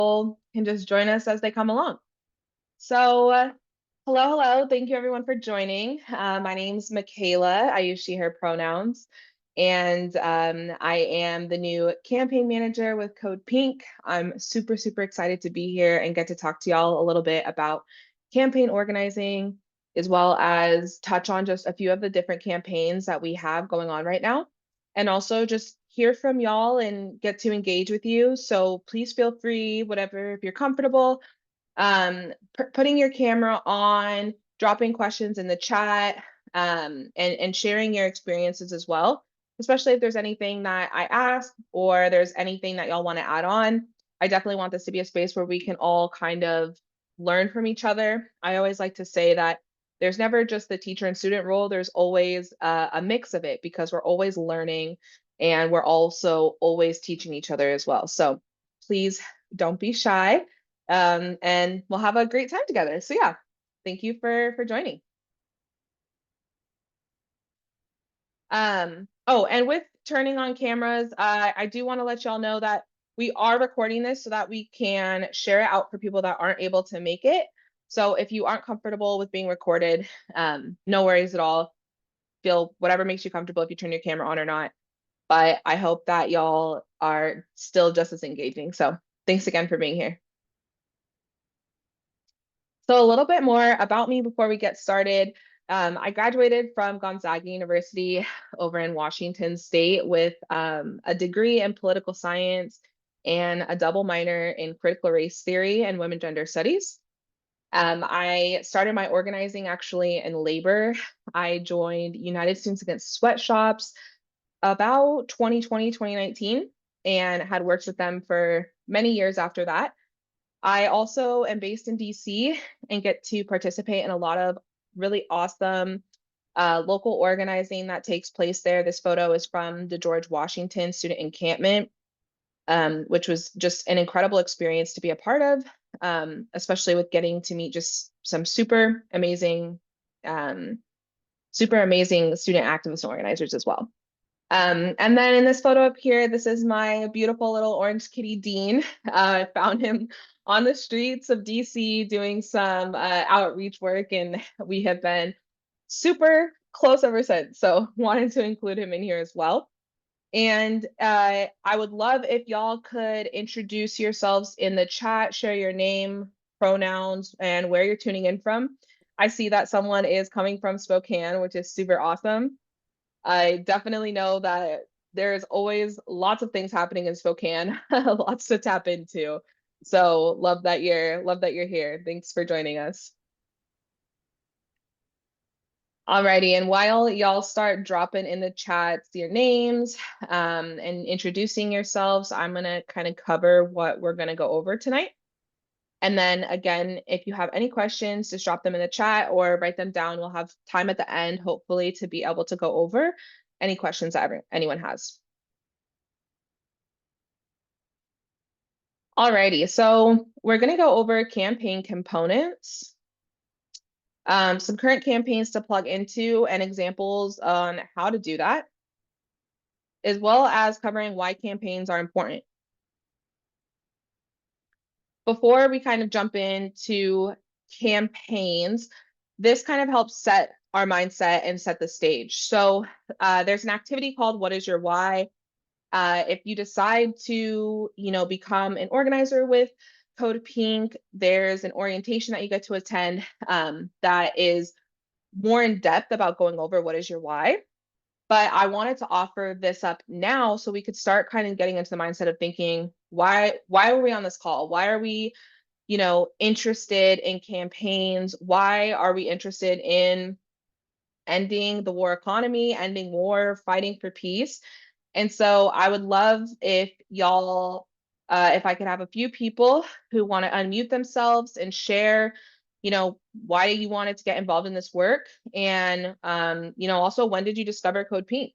can just join us as they come along. So, hello. Thank you everyone for joining. My name's Michaela. I use she, her pronouns. And I am the new campaign manager with Code Pink. I'm super excited to be here and get to talk to y'all a little bit about campaign organizing, as well as touch on just a few of the different campaigns that we have going on right now. And also just hear from y'all and get to engage with you. So please feel free, whatever, if you're comfortable, putting your camera on, dropping questions in the chat, and sharing your experiences as well, especially if there's anything that I ask or there's anything that y'all want to add on. I definitely want this to be a space where we can all kind of learn from each other. I always like to say that there's never just the teacher and student role, there's always a mix of it because we're always learning and we're also always teaching each other as well. So please don't be shy. And we'll have a great time together. So yeah, thank you for joining. Oh, and with turning on cameras, I do want to let y'all know that we are recording this so that we can share it out for people that aren't able to make it. So if you aren't comfortable with being recorded, no worries at all. Feel whatever makes you comfortable if you turn your camera on or not. But I hope that y'all are still just as engaging. So thanks again for being here. So a little bit more about me before we get started. I graduated from Gonzaga University over in Washington State with a degree in political science and a double minor in critical race theory and women gender studies. I started my organizing actually in labor. I joined United Students Against Sweatshops about 2020, 2019, and had worked with them for many years after that. I also am based in DC and get to participate in a lot of really awesome local organizing that takes place there. This photo is from the George Washington Student Encampment, which was just an incredible experience to be a part of, especially with getting to meet just some um, super amazing student activists and organizers as well. And then in this photo up here, this is my beautiful little orange kitty, Dean. I found him on the streets of DC doing some outreach work, and we have been super close ever since. So wanted to include him in here as well. And I would love if y'all could introduce yourselves in the chat, share your name, pronouns, and where you're tuning in from. I see that someone is coming from Spokane, which is super awesome. I definitely know that there's always lots of things happening in Spokane, lots to tap into. So love that you're here. Thanks for joining us. Alrighty, and while y'all start dropping in the chats your names and introducing yourselves, I'm gonna kind of cover what we're gonna go over tonight. And then again, if you have any questions, just drop them in the chat or write them down. We'll have time at the end, hopefully, to be able to go over any questions that anyone has. Alrighty, so we're going to go over campaign components, some current campaigns to plug into and examples on how to do that, as well as covering why campaigns are important. Before we kind of jump into campaigns, this kind of helps set our mindset and set the stage. So there's an activity called What is Your Why? If you decide to, become an organizer with Code Pink, there's an orientation that you get to attend that is more in depth about going over what is your why. But I wanted to offer this up now so we could start kind of getting into the mindset of thinking, why are we on this call? Why are we, interested in campaigns? Why are we interested in ending the war economy, ending war, fighting for peace? And so I would love if y'all, if I could have a few people who want to unmute themselves and share, why you wanted to get involved in this work. And, also when did you discover Code Pink?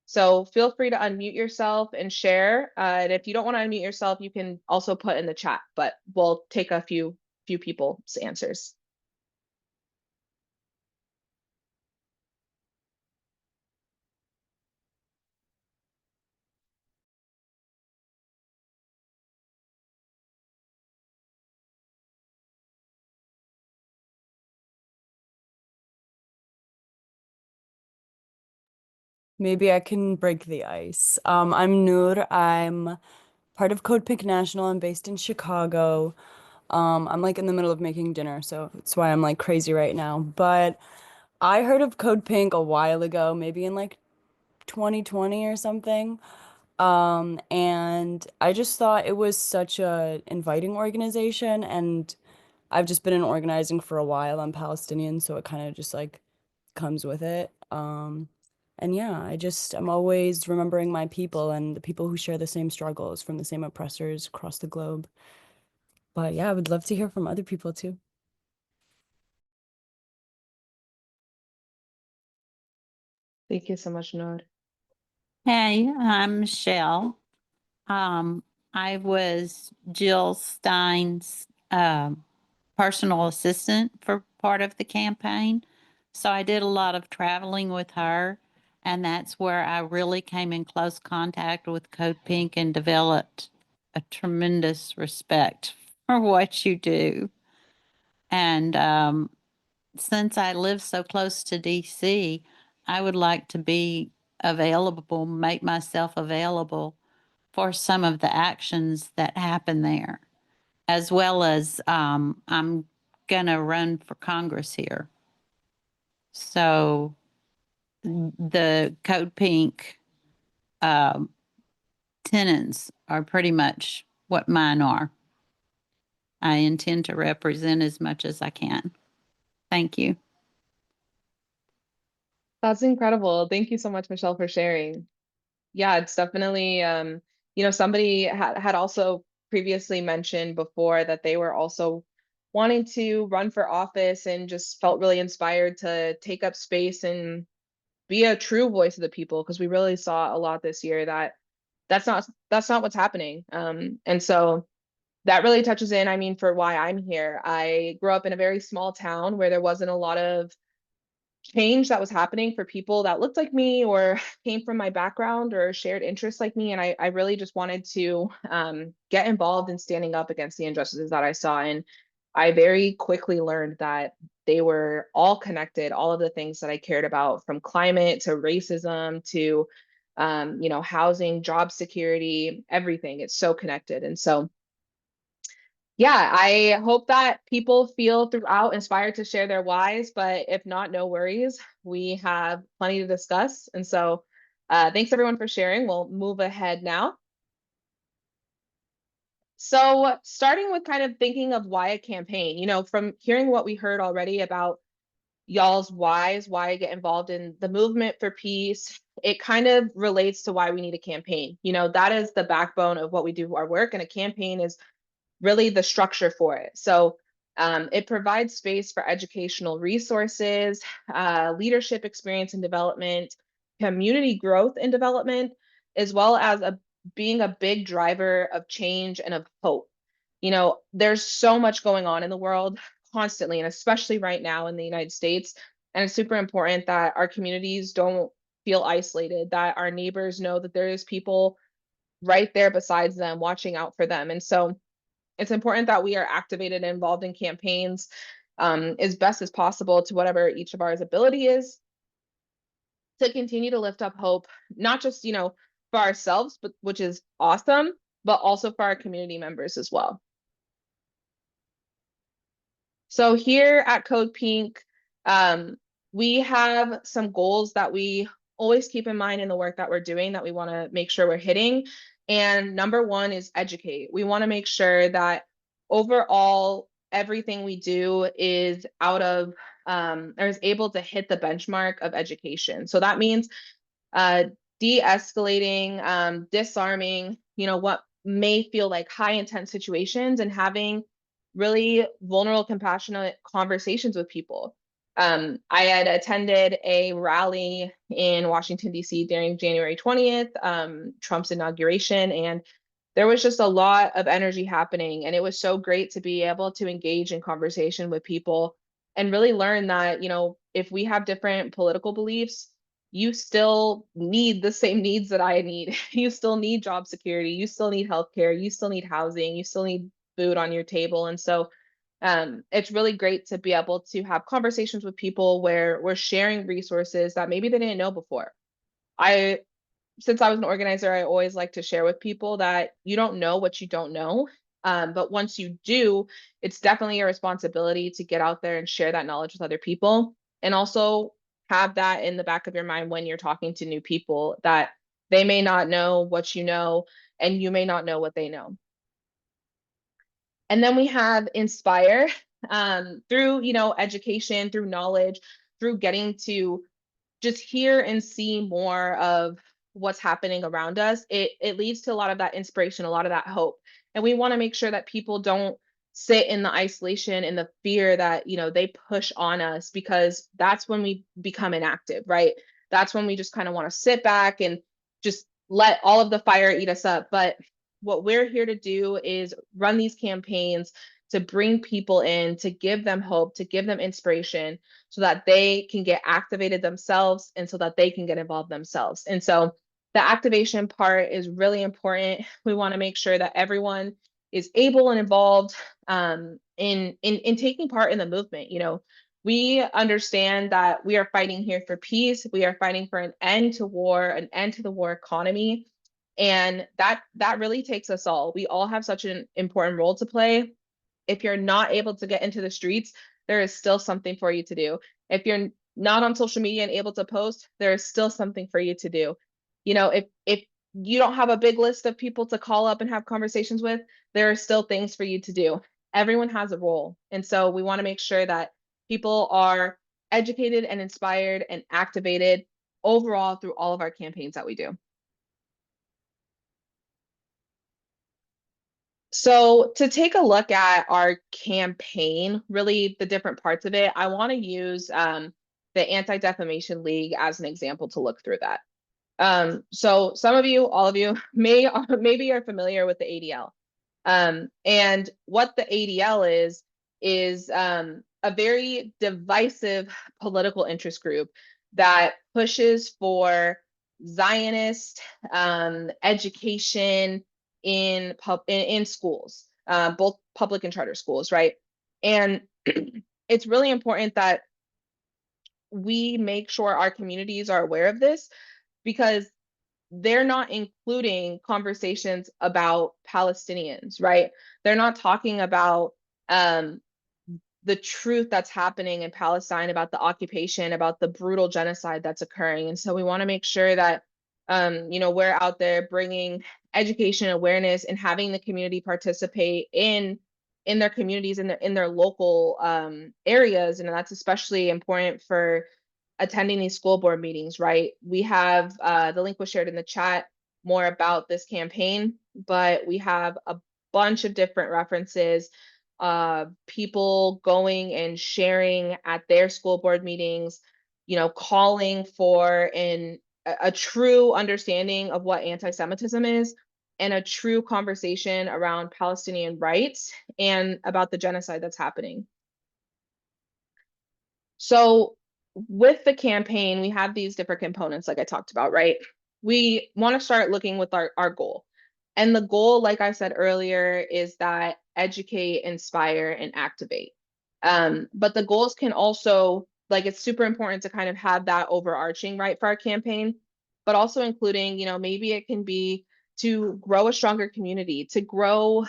So feel free to unmute yourself and share. And if you don't want to unmute yourself, you can also put in the chat, but we'll take a few people's answers. Maybe I can break the ice. I'm Noor. I'm part of CODEPINK National. I'm based in Chicago. I'm like in the middle of making dinner, so that's why I'm like crazy right now. But I heard of CODEPINK a while ago, maybe in like 2020 or something. And I just thought it was such a inviting organization, and I've just been in organizing for a while. I'm Palestinian, so it kind of just like comes with it. And yeah, I'm always remembering my people and the people who share the same struggles from the same oppressors across the globe. But yeah, I would love to hear from other people too. Thank you so much, Noor. Hey, I'm Michelle. Um, I was Jill Stein's personal assistant for part of the campaign. So I did a lot of traveling with her, and that's where I really came in close contact with Code Pink and developed a tremendous respect for what you do. And since I live so close to DC, I would like to be available, make myself available for some of the actions that happen there, as well as I'm going to run for Congress here. So the Code Pink um, tenants are pretty much what mine are. I intend to represent as much as I can. Thank you. That's incredible. Thank you so much, Michelle, for sharing. Yeah, it's definitely, somebody had also previously mentioned before that they were also wanting to run for office and just felt really inspired to take up space and be a true voice of the people because we really saw a lot this year that that's not what's happening. And so that really touches in, I mean, for why I'm here. I grew up in a very small town where there wasn't a lot of change that was happening for people that looked like me or came from my background or shared interests like me. And I really just wanted to get involved in standing up against the injustices that I saw. And I very quickly learned that they were all connected, all of the things that I cared about, from climate to racism to housing, job security, everything. It's so connected. And so yeah, I hope that people feel throughout inspired to share their whys, but if not, no worries. We have plenty to discuss. And so thanks everyone for sharing. We'll move ahead now. So starting with kind of thinking of why a campaign, from hearing what we heard already about y'all's whys, why get involved in the movement for peace, it kind of relates to why we need a campaign. That is the backbone of what we do our work, and a campaign is really the structure for it. So it provides space for educational resources, leadership experience and development, community growth and development, as well as being a big driver of change and of hope. There's so much going on in the world constantly, and especially right now in the United States. And it's super important that our communities don't feel isolated, that our neighbors know that there is people right there besides them watching out for them. And so it's important that we are activated and involved in campaigns as best as possible to whatever each of ours ability is to continue to lift up hope, not just, for ourselves, but which is awesome, but also for our community members as well. So here at Code Pink, we have some goals that we always keep in mind in the work that we're doing that we want to make sure we're hitting. And number one is educate. We want to make sure that overall everything we do is out of or is able to hit the benchmark of education. So that means uh, de-escalating, disarming, what may feel like high intense situations and having really vulnerable, compassionate conversations with people. I had attended a rally in Washington, D.C. during January 20th, Trump's inauguration, and there was just a lot of energy happening. And it was so great to be able to engage in conversation with people and really learn that, if we have different political beliefs, you still need the same needs that I need. You still need job security. You still need healthcare. You still need housing. You still need food on your table. And so it's really great to be able to have conversations with people where we're sharing resources that maybe they didn't know before. since I was an organizer, I always like to share with people that you don't know what you don't know. But once you do, it's definitely your responsibility to get out there and share that knowledge with other people. And also have that in the back of your mind when you're talking to new people, that they may not know what you know, and you may not know what they know. And then we have inspire, through, education, through knowledge, through getting to just hear and see more of what's happening around us. It leads to a lot of that inspiration, a lot of that hope. And we want to make sure that people don't sit in the isolation and the fear that, they push on us, because that's when we become inactive, right? That's when we just kind of want to sit back and just let all of the fire eat us up. But what we're here to do is run these campaigns to bring people in, to give them hope, to give them inspiration, so that they can get activated themselves and so that they can get involved themselves. And so the activation part is really important. We want to make sure that everyone is able and involved, in taking part in the movement. We understand that we are fighting here for peace. We are fighting for an end to war, an end to the war economy. And that really takes us all. We all have such an important role to play. If you're not able to get into the streets, there is still something for you to do. If you're not on social media and able to post, there is still something for you to do. If you don't have a big list of people to call up and have conversations with, there are still things for you to do. Everyone has a role. And so we want to make sure that people are educated and inspired and activated overall through all of our campaigns that we do. So to take a look at our campaign, really the different parts of it, I want to use the Anti-Defamation League as an example to look through that. So some of you, all of you, maybe are familiar with the ADL. And what the ADL is a very divisive political interest group that pushes for Zionist education in schools, both public and charter schools, right? And it's really important that we make sure our communities are aware of this, because they're not including conversations about Palestinians, right? They're not talking about the truth that's happening in Palestine, about the occupation, about the brutal genocide that's occurring. And so we want to make sure that we're out there bringing education, awareness, and having the community participate in their communities, in their local areas. And that's especially important for attending these school board meetings, right? We have the link was shared in the chat more about this campaign, but we have a bunch of different references, people going and sharing at their school board meetings, calling for a true understanding of what anti-Semitism is, and a true conversation around Palestinian rights and about the genocide that's happening. So with the campaign, we have these different components, like I talked about, right? We want to start looking with our goal. And the goal, like I said earlier, is that educate, inspire, and activate. But the goals can also, like, it's super important to kind of have that overarching, right, for our campaign, but also including, maybe it can be to grow a stronger community, to grow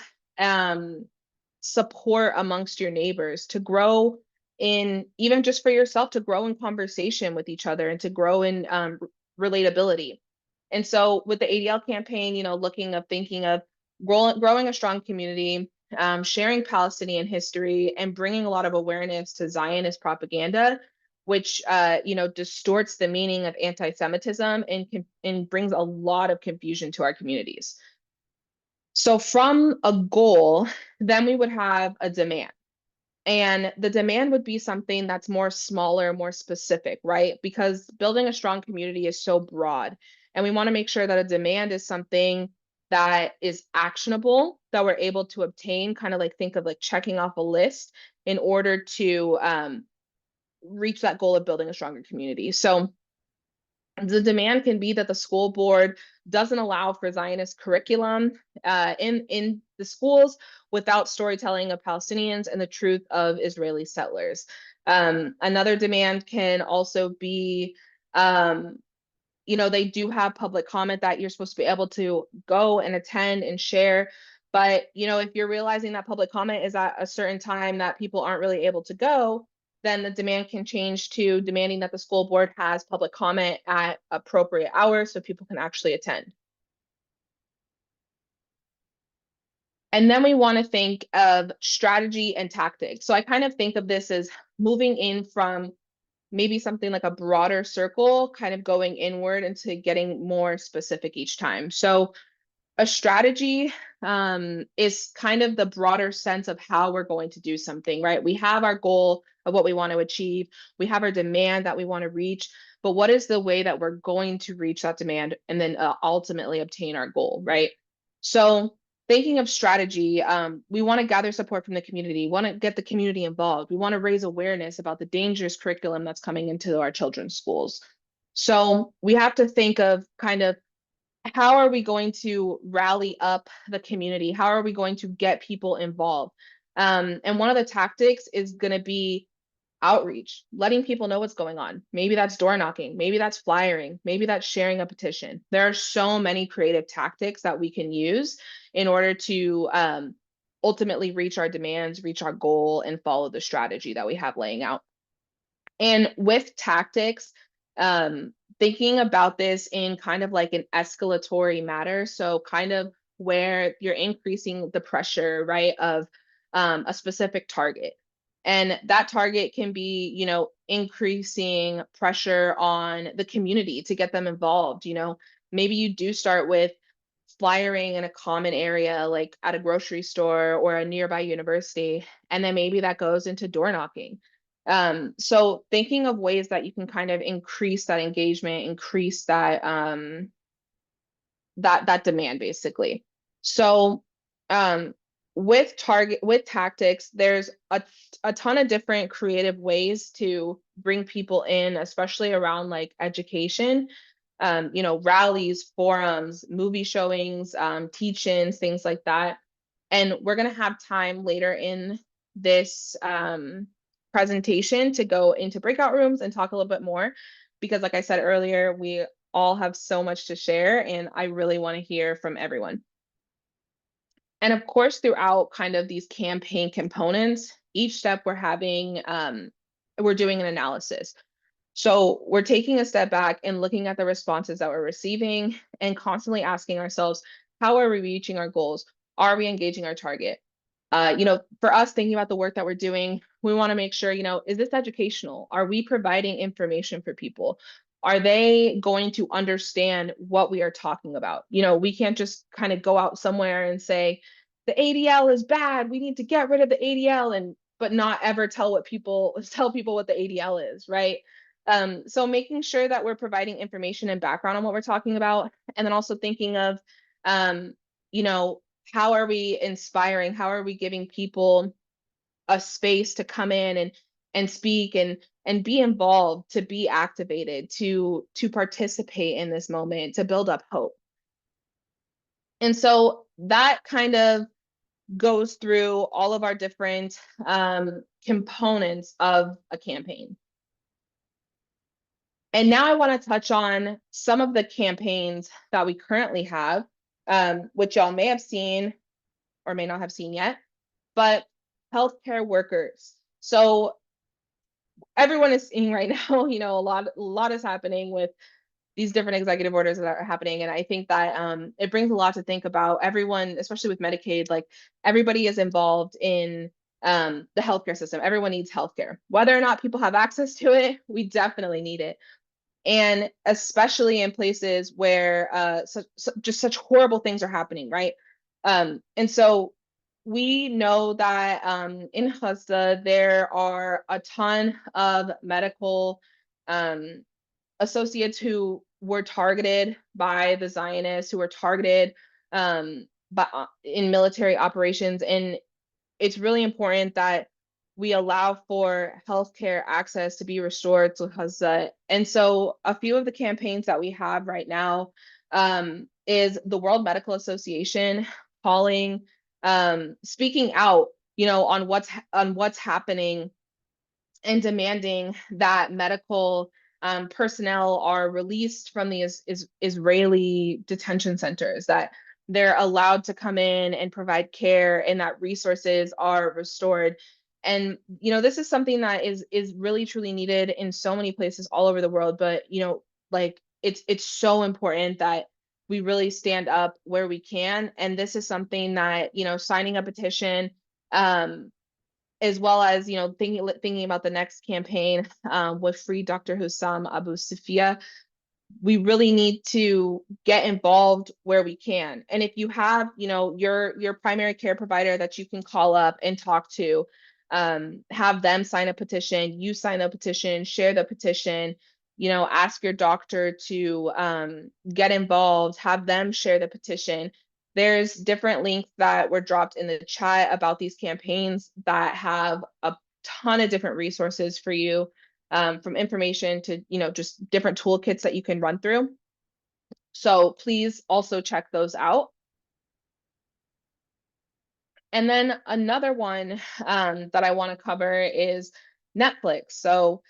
support amongst your neighbors, to grow in, even just for yourself, to grow in conversation with each other, and to grow in relatability. And so with the ADL campaign, thinking of growing a strong community, sharing Palestinian history, and bringing a lot of awareness to Zionist propaganda, which distorts the meaning of anti-Semitism and brings a lot of confusion to our communities. So from a goal, then we would have a demand. And the demand would be something that's more smaller, more specific, right? Because building a strong community is so broad. And we want to make sure that a demand is something that is actionable, that we're able to obtain, kind of like think of like checking off a list in order to reach that goal of building a stronger community. So the demand can be that the school board doesn't allow for Zionist curriculum in the schools without storytelling of Palestinians and the truth of Israeli settlers. Another demand can also be they do have public comment that you're supposed to be able to go and attend and share. But, if you're realizing that public comment is at a certain time that people aren't really able to go, then the demand can change to demanding that the school board has public comment at appropriate hours so people can actually attend. And then we want to think of strategy and tactics. So I kind of think of this as moving in from maybe something like a broader circle, kind of going inward into getting more specific each time. So a strategy is kind of the broader sense of how we're going to do something, right? We have our goal of what we want to achieve. We have our demand that we want to reach, but what is the way that we're going to reach that demand and then ultimately obtain our goal, right? So thinking of strategy, we want to gather support from the community, want to get the community involved. We want to raise awareness about the dangerous curriculum that's coming into our children's schools. So we have to think of kind of how are we going to rally up the community? How are we going to get people involved? And one of the tactics is going to be outreach, letting people know what's going on. Maybe that's door knocking, maybe that's flyering, maybe that's sharing a petition. There are so many creative tactics that we can use in order to ultimately reach our demands, reach our goal, and follow the strategy that we have laying out. And with tactics, thinking about this in kind of like an escalatory matter. So kind of where you're increasing the pressure, right, of a specific target. And that target can be, increasing pressure on the community to get them involved. Maybe you do start with flyering in a common area, like at a grocery store or a nearby university, and then maybe that goes into door knocking. So thinking of ways that you can kind of increase that engagement, increase that that demand basically. So with tactics, there's a ton of different creative ways to bring people in, especially around like education. Rallies, forums, movie showings, teach-ins, things like that. And we're going to have time later in this presentation to go into breakout rooms and talk a little bit more, because like I said earlier, we all have so much to share and I really want to hear from everyone. And of course, throughout kind of these campaign components, each step we're doing an analysis. So we're taking a step back and looking at the responses that we're receiving and constantly asking ourselves, how are we reaching our goals? Are we engaging our target? For us thinking about the work that we're doing, we want to make sure, is this educational? Are we providing information for people? Are they going to understand what we are talking about? We can't just kind of go out somewhere and say, the ADL is bad. We need to get rid of the ADL but not ever tell people what the ADL is, right? So making sure that we're providing information and background on what we're talking about, and then also thinking of, how are we inspiring? How are we giving people a space to come in and speak and be involved, to be activated, to participate in this moment, to build up hope. And so that kind of goes through all of our different components of a campaign. And now I want to touch on some of the campaigns that we currently have, which y'all may have seen or may not have seen yet, but healthcare workers. So everyone is seeing right now, a lot is happening with these different executive orders that are happening. And I think that it brings a lot to think about. Everyone, especially with Medicaid, like everybody is involved in the healthcare system. Everyone needs healthcare. Whether or not people have access to it, we definitely need it. And especially in places where just such horrible things are happening, right? And so we know that in Gaza, there are a ton of medical associates who were targeted by the Zionists, who were targeted in military operations. And it's really important that we allow for healthcare access to be restored to Gaza. And so a few of the campaigns that we have right now is the World Medical Association calling, speaking out, on what's happening and demanding that medical personnel are released from the Israeli detention centers, that they're allowed to come in and provide care, and that resources are restored. And this is something that is really truly needed in so many places all over the world. But like it's so important that we really stand up where we can. And this is something that signing a petition, as well as thinking about the next campaign, with Free Dr. Hussam Abu Safia. We really need to get involved where we can. And if you have your primary care provider that you can call up and talk to, have them sign a petition, you sign a petition, share the petition, ask your doctor to get involved, have them share the petition. There's different links that were dropped in the chat about these campaigns that have a ton of different resources for you, from information to just different toolkits that you can run through. So please also check those out. And then another one that I want to cover is Netflix. So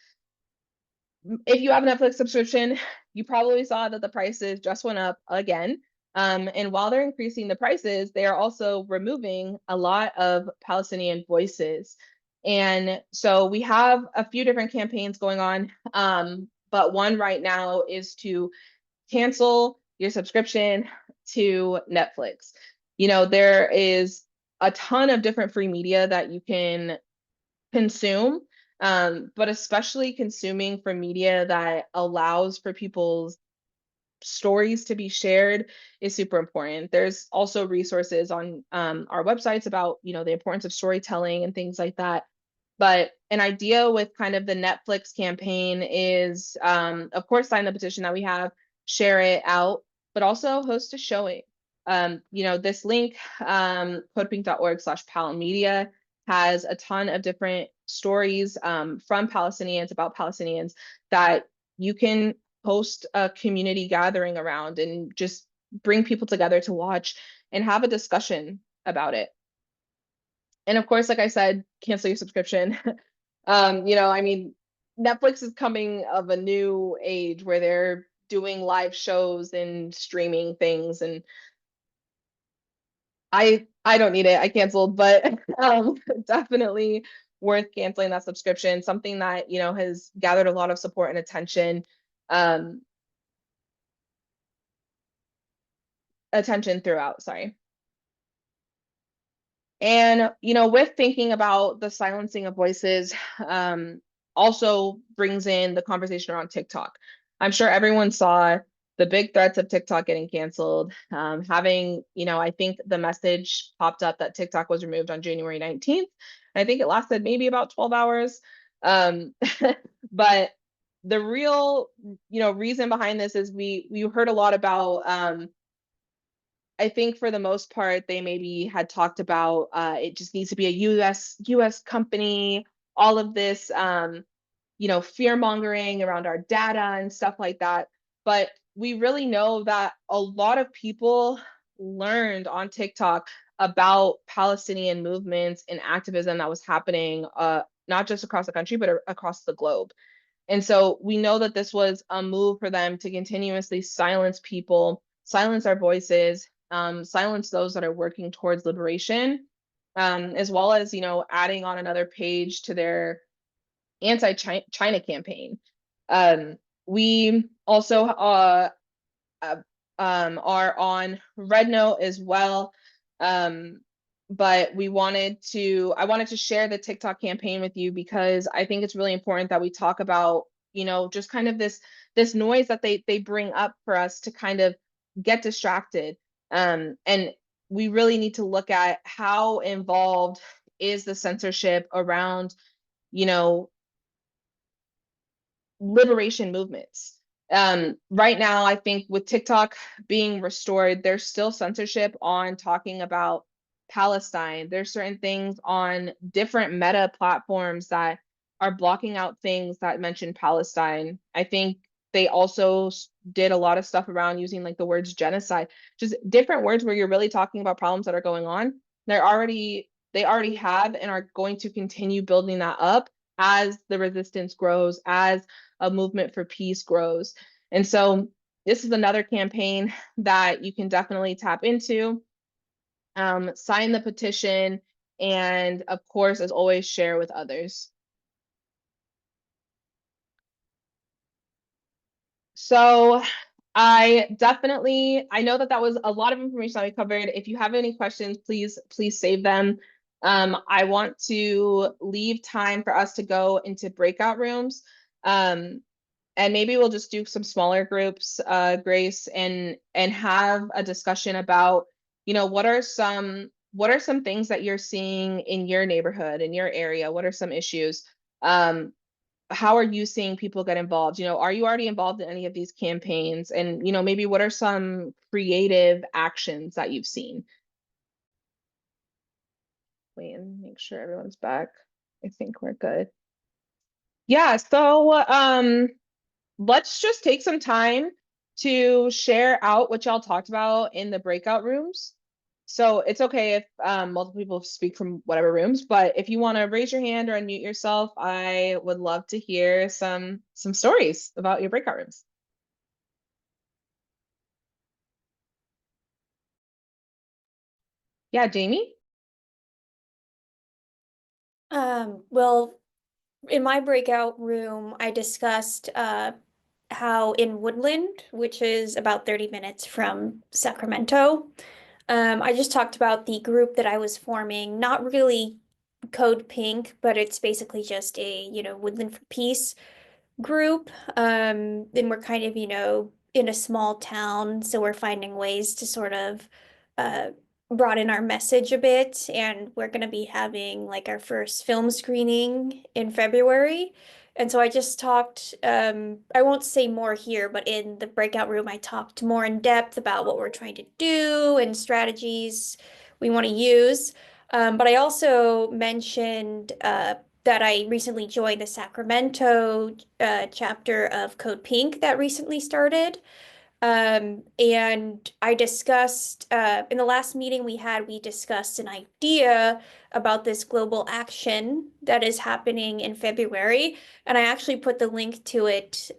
if you have a Netflix subscription, you probably saw that the prices just went up again. And while they're increasing the prices, they are also removing a lot of Palestinian voices. And so we have a few different campaigns going on, but one right now is to cancel your subscription to Netflix. There is a ton of different free media that you can consume, but especially consuming from media that allows for people's stories to be shared is super important. There's also resources on our websites about the importance of storytelling and things like that. But an idea with kind of the Netflix campaign is, of course, sign the petition that we have, share it out, but also host a showing. This link, codepink.org/palmedia, has a ton of different stories from Palestinians, about Palestinians, that you can host a community gathering around and just bring people together to watch and have a discussion about it. And of course, like I said, cancel your subscription. Netflix is coming of a new age where they're doing live shows and streaming things, and I don't need it. I canceled, but definitely worth canceling that subscription. Something that has gathered a lot of support and attention throughout. Sorry. And with thinking about the silencing of voices, also brings in the conversation around TikTok. I'm sure everyone saw the big threats of TikTok getting canceled. I think the message popped up that TikTok was removed on January 19th. And I think it lasted maybe about 12 hours. But the real, reason behind this is we heard a lot about, I think for the most part, they maybe had talked about it just needs to be a US company, all of this, fear mongering around our data and stuff like that. But we really know that a lot of people learned on TikTok about Palestinian movements and activism that was happening, not just across the country, but across the globe. And so we know that this was a move for them to continuously silence people, silence our voices, silence those that are working towards liberation, as well as, adding on another page to their anti-China campaign. We also are on Red Note as well. But I wanted to share the TikTok campaign with you because I think it's really important that we talk about, just kind of this noise that they bring up for us to kind of get distracted. And we really need to look at how involved is the censorship around, liberation movements. Right now, I think with TikTok being restored, there's still censorship on talking about Palestine. There's certain things on different meta platforms that are blocking out things that mention Palestine. I think they also did a lot of stuff around using like the words genocide, just different words where you're really talking about problems that are going on. They already have and are going to continue building that up as the resistance grows, as a movement for peace grows. And so this is another campaign that you can definitely tap into. Sign the petition, and of course, as always, share with others. So I know that was a lot of information that we covered. If you have any questions, please save them. I want to leave time for us to go into breakout rooms. And maybe we'll just do some smaller groups, Grace, and have a discussion about, what are some things that you're seeing in your neighborhood, in your area? What are some issues? How are you seeing people get involved? Are you already involved in any of these campaigns? And, maybe what are some creative actions that you've seen? Wait, and make sure everyone's back. I think we're good. Yeah, so let's just take some time to share out what y'all talked about in the breakout rooms. So it's okay if multiple people speak from whatever rooms, but if you want to raise your hand or unmute yourself, I would love to hear some stories about your breakout rooms. Yeah, Jamie? Well, in my breakout room, I discussed how in Woodland, which is about 30 minutes from Sacramento, I just talked about the group that I was forming, not really Code Pink, but it's basically just a, Woodland for Peace group. And we're kind of, in a small town, so we're finding ways to sort of uh broaden our message a bit. And we're gonna be having like our first film screening in February. And so I just talked, I won't say more here, but in the breakout room, I talked more in depth about what we're trying to do and strategies we want to use. But I also mentioned that I recently joined the Sacramento chapter of Code Pink that recently started. And I discussed, in the last meeting we discussed an idea about this global action that is happening in February. And I actually put the link to it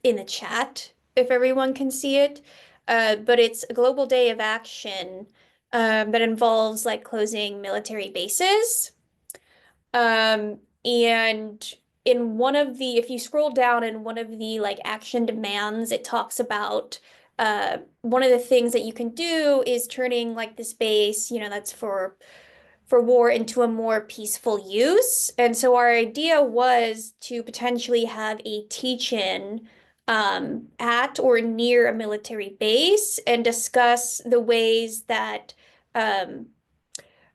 in the chat if everyone can see it. But it's a global day of action that involves like closing military bases. And in one of the, if you scroll down in one of the like action demands, it talks about one of the things that you can do is turning like this base, that's for war into a more peaceful use. And so our idea was to potentially have a teach-in at or near a military base and discuss the ways that um,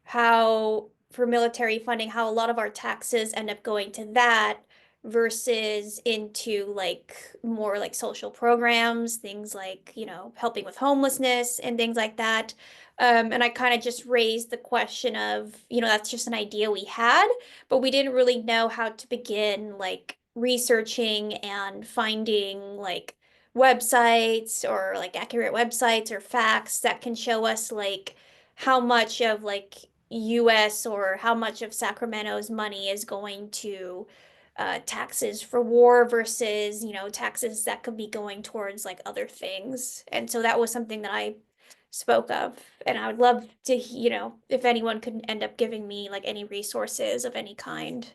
how for military funding, how a lot of our taxes end up going to that versus into like more like social programs, things like, helping with homelessness and things like that. And I kind of just raised the question of, that's just an idea we had, but we didn't really know how to begin like researching and finding like websites or like accurate websites or facts that can show us like how much of like US or how much of Sacramento's money is going to taxes for war versus, taxes that could be going towards like other things. And so that was something that I spoke of. And I would love to, if anyone could end up giving me like any resources of any kind.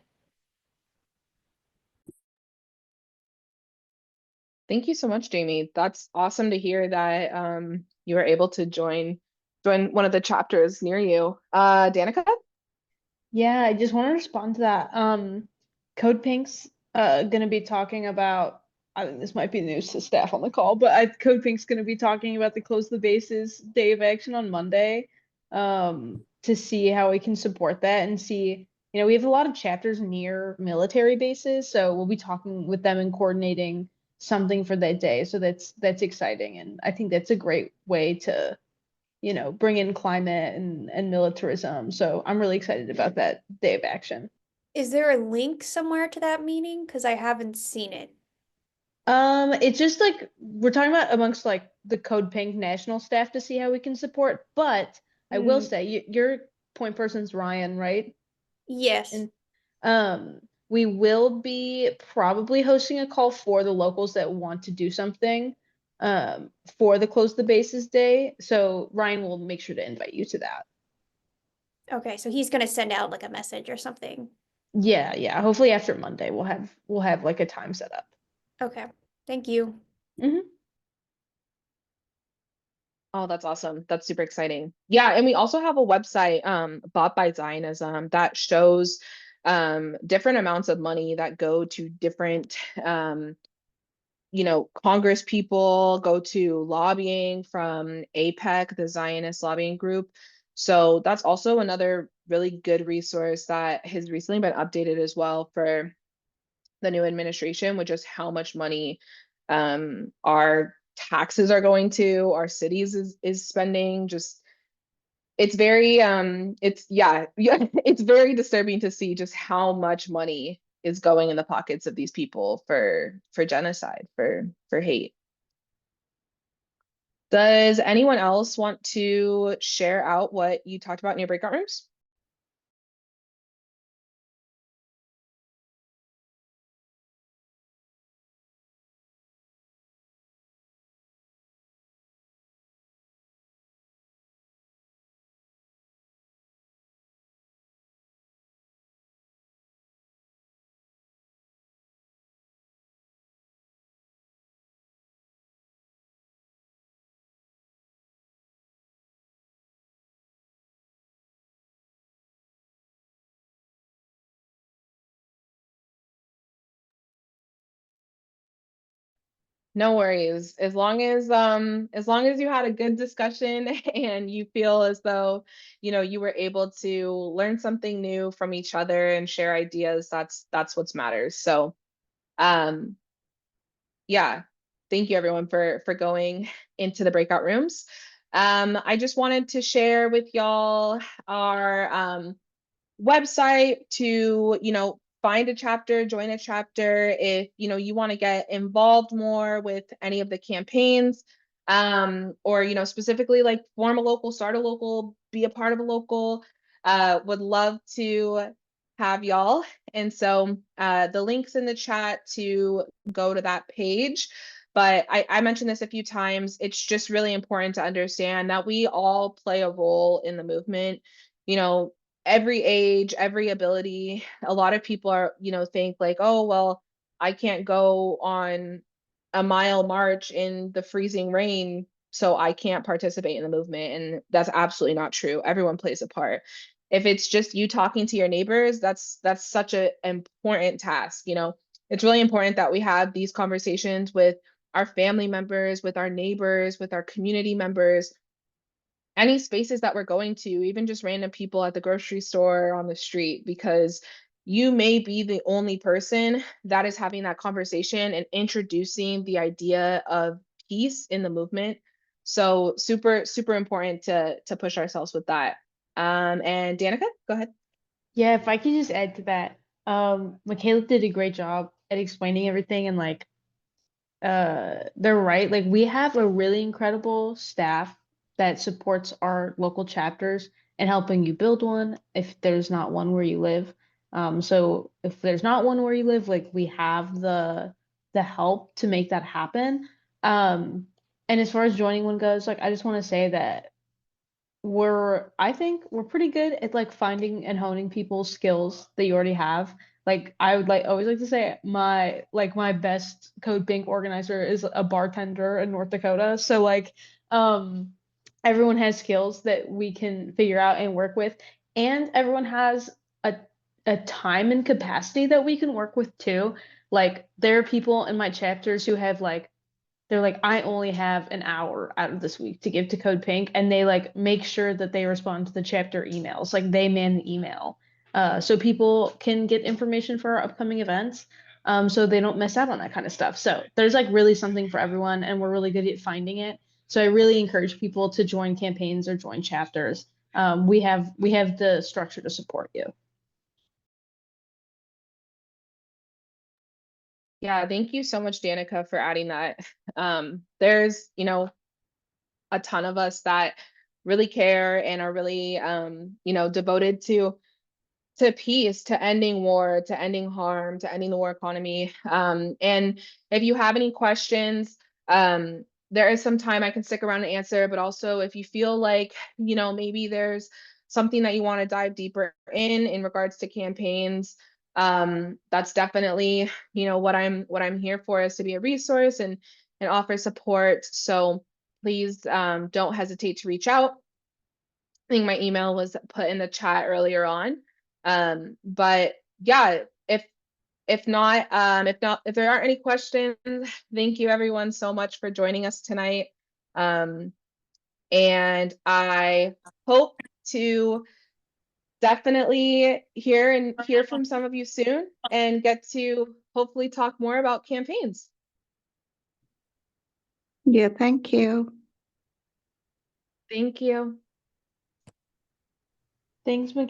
Thank you so much, Jamie. That's awesome to hear that you were able to join one of the chapters near you. Danica? Yeah, I just want to respond to that. Code Pink's gonna be talking about, I think this might be news to staff on the call, but Code Pink's gonna be talking about the Close the Bases Day of Action on Monday, to see how we can support that and see, we have a lot of chapters near military bases, so we'll be talking with them and coordinating something for that day. So that's exciting, and I think that's a great way to bring in climate and militarism. So I'm really excited about that day of action. Is there a link somewhere to that meeting? Because I haven't seen it. It's just like we're talking about amongst like the Code Pink national staff to see how we can support. But I will say your point person's Ryan, right? Yes. And We will be probably hosting a call for the locals that want to do something for the Close the Bases Day. So Ryan will make sure to invite you to that. Okay, so he's gonna send out like a message or something. Yeah, yeah. Hopefully after Monday we'll have like a time set up. Okay, thank you. Mhm. Oh, that's awesome. That's super exciting. Yeah, and we also have a website, bought by Zionism, that shows different amounts of money that go to different Congress people, go to lobbying from APEC, the Zionist lobbying group. So that's also another really good resource that has recently been updated as well for the new administration, with just how much money our taxes are going to, our cities is spending. Just it's very it's yeah, it's very disturbing to see just how much money is going in the pockets of these people for genocide, for hate. Does anyone else want to share out what you talked about in your breakout rooms? No worries. As long as you had a good discussion and you feel as though, you were able to learn something new from each other and share ideas, that's what matters. So, um yeah, thank you everyone for going into the breakout rooms. I just wanted to share with y'all our website to, find a chapter, join a chapter if, you want to get involved more with any of the campaigns, or, specifically like form a local, start a local, be a part of a local. Would love to have y'all. And so the links in the chat to go to that page. But I mentioned this a few times. It's just really important to understand that we all play a role in the movement. You know, every age, every ability. A lot of people are, think like, oh, well, I can't go on a mile march in the freezing rain, so I can't participate in the movement. And that's absolutely not true. Everyone plays a part. If it's just you talking to your neighbors, that's such an important task. It's really important that we have these conversations with our family members, with our neighbors, with our community members, any spaces that we're going to, even just random people at the grocery store or on the street, because you may be the only person that is having that conversation and introducing the idea of peace in the movement. So super, super important to push ourselves with that. And Danica, go ahead. Yeah, if I could just add to that, Michaela did a great job at explaining everything and like they're right. Like we have a really incredible staff that supports our local chapters and helping you build one if there's not one where you live. So if there's not one where you live, like we have the help to make that happen. And as far as joining one goes, like I just want to say that I think we're pretty good at like finding and honing people's skills that you already have. Like I would always like to say my best code pink organizer is a bartender in North Dakota. So like um everyone has skills that we can figure out and work with, and everyone has a a time and capacity that we can work with too. Like there are people in my chapters who have like they're like, I only have an hour out of this week to give to Code Pink, and they like make sure that they respond to the chapter emails, like they man the email, so people can get information for our upcoming events, so they don't miss out on that kind of stuff. So there's like really something for everyone, and we're really good at finding it. So I really encourage people to join campaigns or join chapters. We have the structure to support you. Yeah, thank you so much, Danica, for adding that. There's, a ton of us that really care and are really, devoted to to peace, to ending war, to ending harm, to ending the war economy. And if you have any questions, there is some time I can stick around and answer, but also if you feel like, maybe there's something that you want to dive deeper in regards to campaigns, that's definitely, what I'm here for, is to be a resource and offer support. So please don't hesitate to reach out. I think my email was put in the chat earlier on. But yeah, if there aren't any questions, thank you everyone so much for joining us tonight. And I hope to definitely hear from some of you soon and get to hopefully talk more about campaigns. Yeah, thank you. Thank you. Thanks, Michaela.